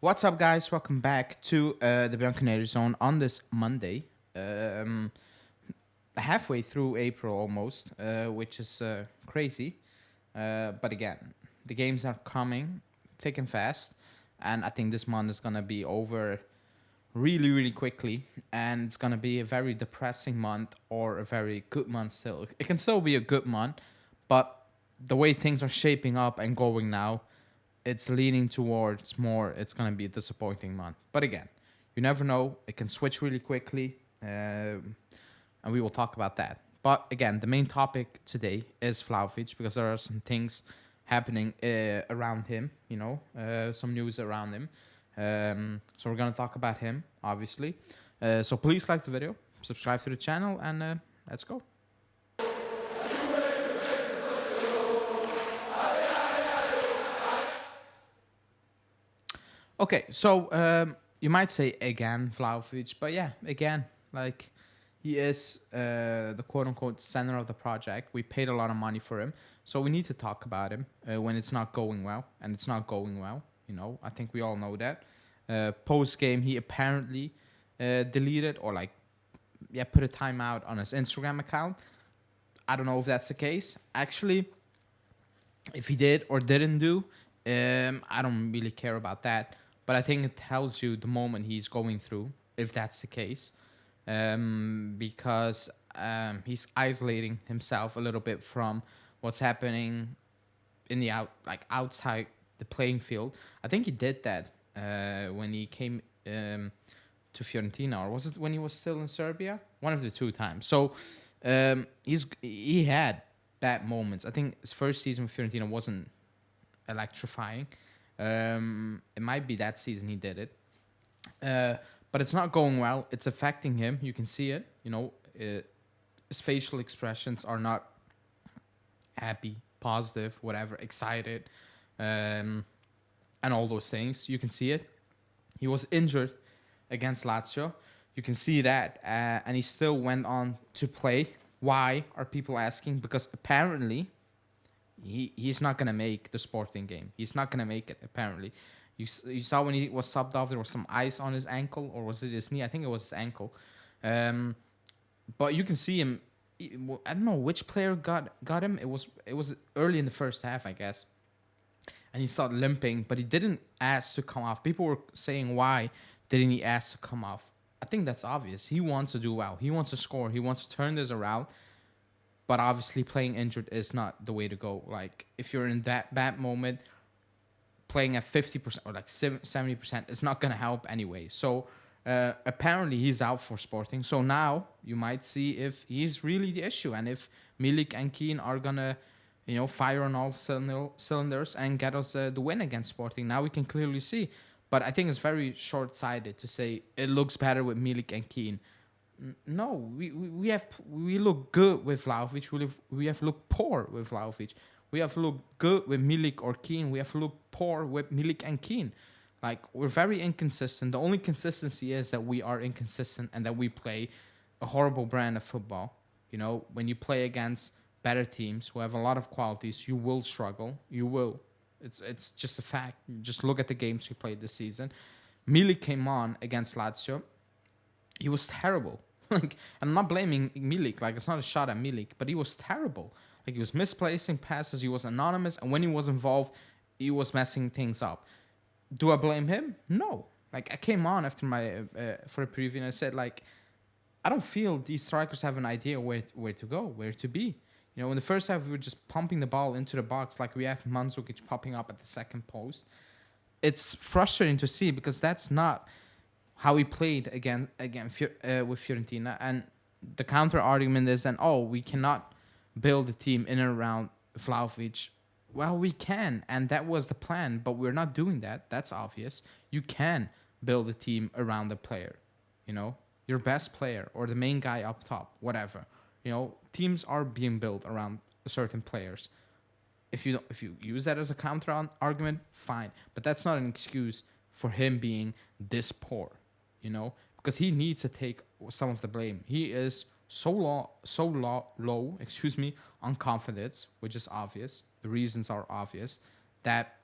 What's up, guys? Welcome back to the Bianconeri Zone on this Monday. Um, Halfway through April almost, which is crazy. But again, the games are coming thick and fast. And I think this month is going to be over really, really quickly. And it's going to be a very depressing month or a very good month still. It can still be a good month, but the way things are shaping up and going now, it's leaning towards more it's going to be a disappointing month. But again, you never know. It can switch really quickly, and we will talk about that. But again, the main topic today is Vlahovic because there are some things happening around him, some news around him. So we're going to talk about him, obviously. So please like the video, subscribe to the channel, and let's go. Okay, so you might say again Vlahovic, but yeah, again, like he is the quote unquote center of the project. We paid a lot of money for him, so we need to talk about him when it's not going well, and it's not going well. I think we all know that. Post game, he apparently deleted or put a timeout on his Instagram account. I don't know if that's the case. Actually, if he did or didn't do, I don't really care about that. But I think it tells you the moment he's going through, if that's the case, because he's isolating himself a little bit from what's happening in the outside the playing field. I think he did that when he came to Fiorentina, or was it when he was still in Serbia? One of the two times. So he had bad moments. I think his first season with Fiorentina wasn't electrifying. It might be that season he did it, but it's not going well. It's affecting him. You can see it. His facial expressions are not happy, positive, whatever, excited, and all those things. You can see it. He was injured against Lazio. You can see that, and he still went on to play. Why are people asking? Because apparently he's not going to make the Sporting game. He's not going to make it, apparently. You saw when he was subbed off, there was some ice on his ankle, or was it his knee? I think it was his ankle. But you can see him. I don't know which player got him. It was early in the first half, I guess. And he started limping, but he didn't ask to come off. People were saying, why didn't he ask to come off? I think that's obvious. He wants to do well. He wants to score. He wants to turn this around. But obviously, playing injured is not the way to go. Like, if you're in that bad moment, playing at 50% or 70% is not going to help anyway. So, apparently, he's out for Sporting. So now you might see if he's really the issue and if Milik and Keane are going to, fire on all cylinders and get us the win against Sporting. Now we can clearly see. But I think it's very short-sighted to say it looks better with Milik and Keane. No, we look good with Vlahovic. We have looked poor with Vlahovic. We have looked good with Milik or Keane. We have looked poor with Milik and Keane. Like, we're very inconsistent. The only consistency is that we are inconsistent and that we play a horrible brand of football. When you play against better teams who have a lot of qualities, you will struggle. You will. It's just a fact. Just look at the games we played this season. Milik came on against Lazio. He was terrible. I'm not blaming Milik. It's not a shot at Milik, but he was terrible. He was misplacing passes. He was anonymous, and when he was involved, he was messing things up. Do I blame him? No. I came on after my for a preview, and I said I don't feel these strikers have an idea where to go, where to be. In the first half, we were just pumping the ball into the box like we have Mandzukic popping up at the second post. It's frustrating to see because that's not how he played again with Fiorentina. And the counter argument is then, we cannot build a team in and around Vlahovic. Well, we can, and that was the plan, but we're not doing that. That's obvious. You can build a team around the player, your best player or the main guy up top, whatever. Teams are being built around certain players. If you use that as a counter argument, fine, but that's not an excuse for him being this poor. Because he needs to take some of the blame. He is so low, on confidence, which is obvious. The reasons are obvious that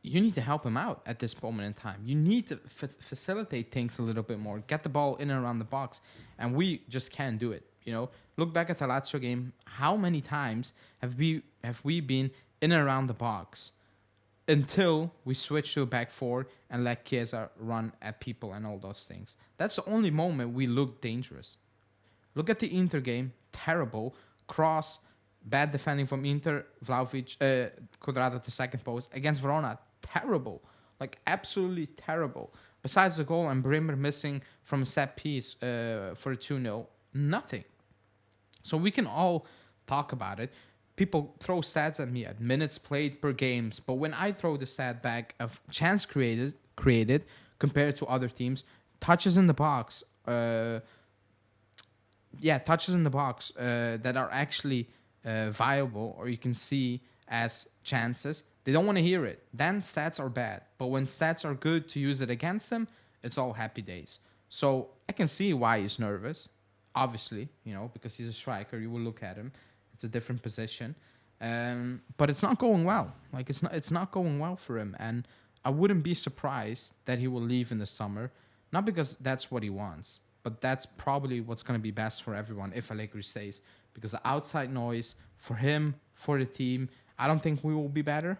you need to help him out at this moment in time. You need to facilitate things a little bit more, get the ball in and around the box, and we just can't do it. Look back at the Lazio game. How many times have we been in and around the box until we switch to a back four and let Chiesa run at people and all those things? That's the only moment we look dangerous. Look at the Inter game. Terrible. Cross. Bad defending from Inter. Vlahovic. Quadrado to second post. Against Verona. Terrible. Like, absolutely terrible. Besides the goal and Bremer missing from a set piece for a 2-0. Nothing. So we can all talk about it. People throw stats at me at minutes played per games. But when I throw the stat back of chance created compared to other teams, touches in the box, touches in the box that are actually viable, or you can see as chances, they don't want to hear it. Then stats are bad. But when stats are good to use it against them, it's all happy days. So I can see why he's nervous, obviously, because he's a striker. You will look at him. It's a different position. But it's not going well. Like, it's not going well for him. And I wouldn't be surprised that he will leave in the summer. Not because that's what he wants, but that's probably what's going to be best for everyone if Allegri stays. Because the outside noise for him, for the team, I don't think we will be better.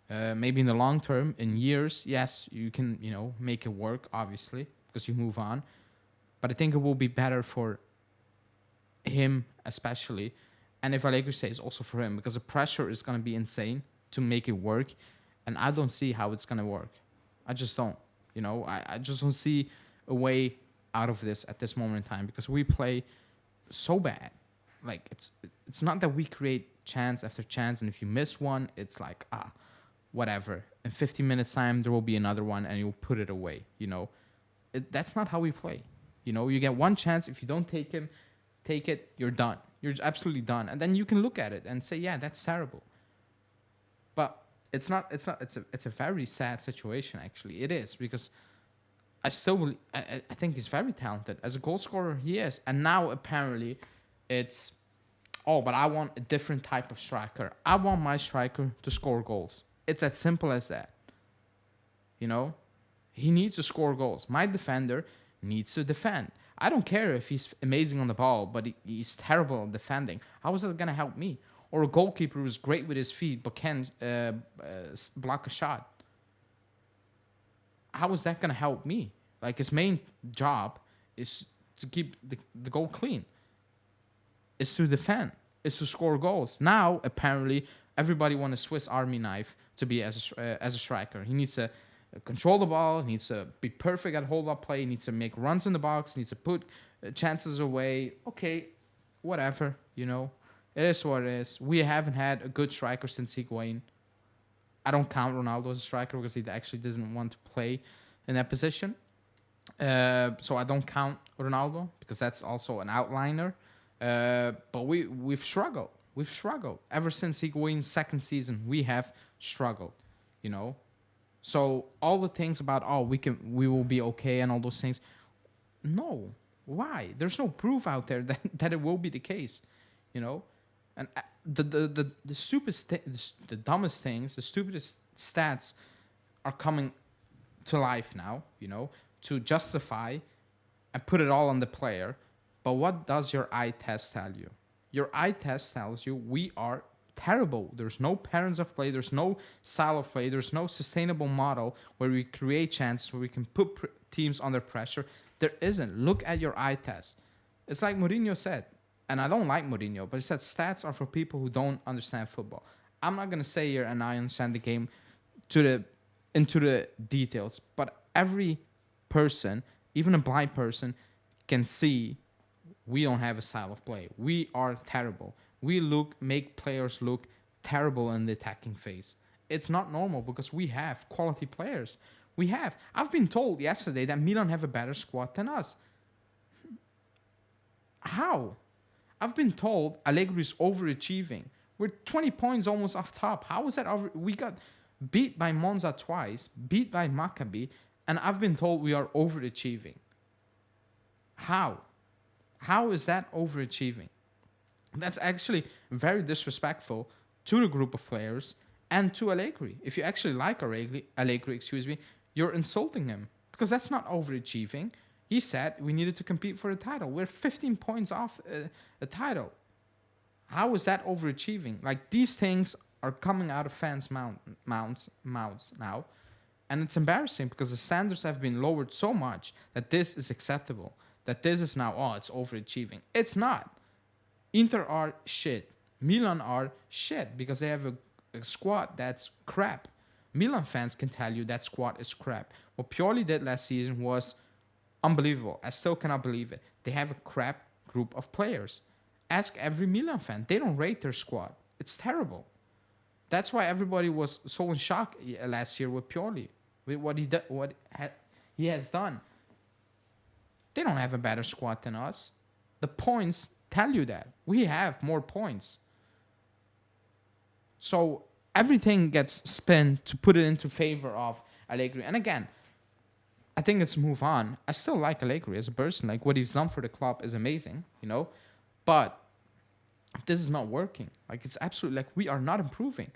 Maybe in the long term, in years, yes, you can, make it work, obviously, because you move on. But I think it will be better for him, especially. And if Allegri stays, also for him, because the pressure is going to be insane to make it work. And I don't see how it's going to work. I just don't. I just don't see a way out of this at this moment in time, because we play so bad. Like, it's not that we create chance after chance, and if you miss one, it's like, whatever. In 15 minutes time, there will be another one, and you'll put it away. That's not how we play. You get one chance. If you don't take it, you're done. You're absolutely done. And then you can look at it and say, yeah, that's terrible. But it's not. It's a very sad situation, actually. It is, because I think he's very talented. As a goal scorer, he is. And now, apparently, it's, but I want a different type of striker. I want my striker to score goals. It's as simple as that. He needs to score goals. My defender needs to defend. I don't care if he's amazing on the ball, but he's terrible at defending. How is that going to help me? Or a goalkeeper who's great with his feet but can't block a shot. How is that going to help me? Like, his main job is to keep the goal clean. Is to defend. Is to score goals. Now, apparently, everybody wants a Swiss Army knife to be as a striker. He needs to control the ball, needs to be perfect at hold-up play, needs to make runs in the box, needs to put chances away. Okay, whatever, It is what it is. We haven't had a good striker since Higuain. I don't count Ronaldo as a striker because he actually doesn't want to play in that position. So I don't count Ronaldo because that's also an outliner. But we've struggled. We've struggled. Ever since Higuain's second season, we have struggled, So all the things about, we will be okay and all those things. No. Why? There's no proof out there that it will be the case, And the stupidest, the dumbest things, the stupidest stats are coming to life now, to justify and put it all on the player. But what does your eye test tell you? Your eye test tells you we are terrible. There's no patterns of play. There's no style of play. There's no sustainable model where we create chances, where we can put teams under pressure. There isn't. Look at your eye test. It's like Mourinho said, and I don't like Mourinho, but he said stats are for people who don't understand football. I'm not going to say here and I understand the game into the details, but every person, even a blind person, can see we don't have a style of play. We are terrible. We make players look terrible in the attacking phase. It's not normal because we have quality players. We have. I've been told yesterday that Milan have a better squad than us. How? I've been told Allegri is overachieving. We're 20 points almost off top. How is that over? We got beat by Monza twice, beat by Maccabi, and I've been told we are overachieving. How? How is that overachieving? That's actually very disrespectful to the group of players and to Allegri. If you actually like Allegri, you're insulting him because that's not overachieving. He said we needed to compete for the title. We're 15 points off a title. How is that overachieving? Like, these things are coming out of fans' mouths now, and it's embarrassing because the standards have been lowered so much that this is acceptable. That this is now, oh, it's overachieving. It's not. Inter are shit. Milan are shit because they have a squad that's crap. Milan fans can tell you that squad is crap. What Pioli did last season was unbelievable. I still cannot believe it. They have a crap group of players. Ask every Milan fan. They don't rate their squad. It's terrible. That's why everybody was so in shock last year with Pioli, with what he has done. They don't have a better squad than us. The points tell you that. We have more points. So everything gets spun to put it into favor of Allegri. And again, I think it's move on. I still like Allegri as a person. Like, what he's done for the club is amazing, you know. But this is not working. Like, it's absolutely, like, we are not improving.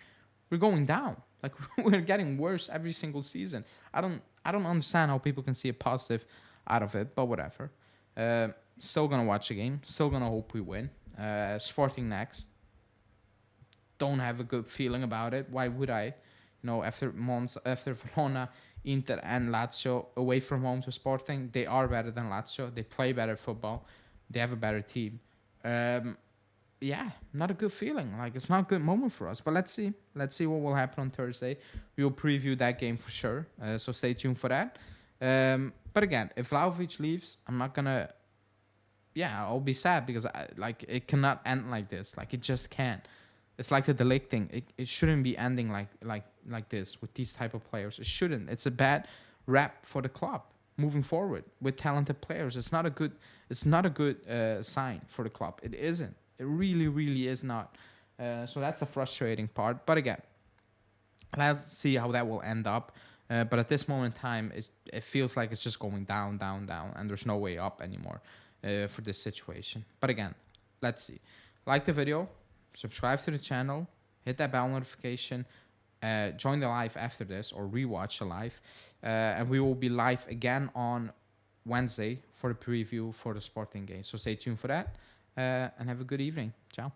We're going down. Like, we're getting worse every single season. I don't understand how people can see a positive out of it, but whatever. Still gonna watch the game. Still gonna hope we win. Sporting next. Don't have a good feeling about it. Why would I? You know, after Verona, Inter, and Lazio away from home to Sporting, they are better than Lazio. They play better football. They have a better team. Yeah, not a good feeling. Like, it's not a good moment for us. But let's see. Let's see what will happen on Thursday. We will preview that game for sure. So stay tuned for that. But again, if Vlahovic leaves, I'm not gonna. Yeah, I'll be sad because it cannot end like this. Like, it just can't. It's like the Delic thing. It shouldn't be ending like this with these type of players. It shouldn't. It's a bad rap for the club moving forward with talented players. It's not a good sign for the club. It isn't. It really, really is not. So that's a frustrating part. But again, let's see how that will end up. But at this moment in time, it feels like it's just going down, down, down, and there's no way up anymore for this situation. But again, let's see. Like the video, subscribe to the channel, hit that bell notification, join the live after this or rewatch the live. And we will be live again on Wednesday for the preview for the Sporting game. So stay tuned for that and have a good evening. Ciao.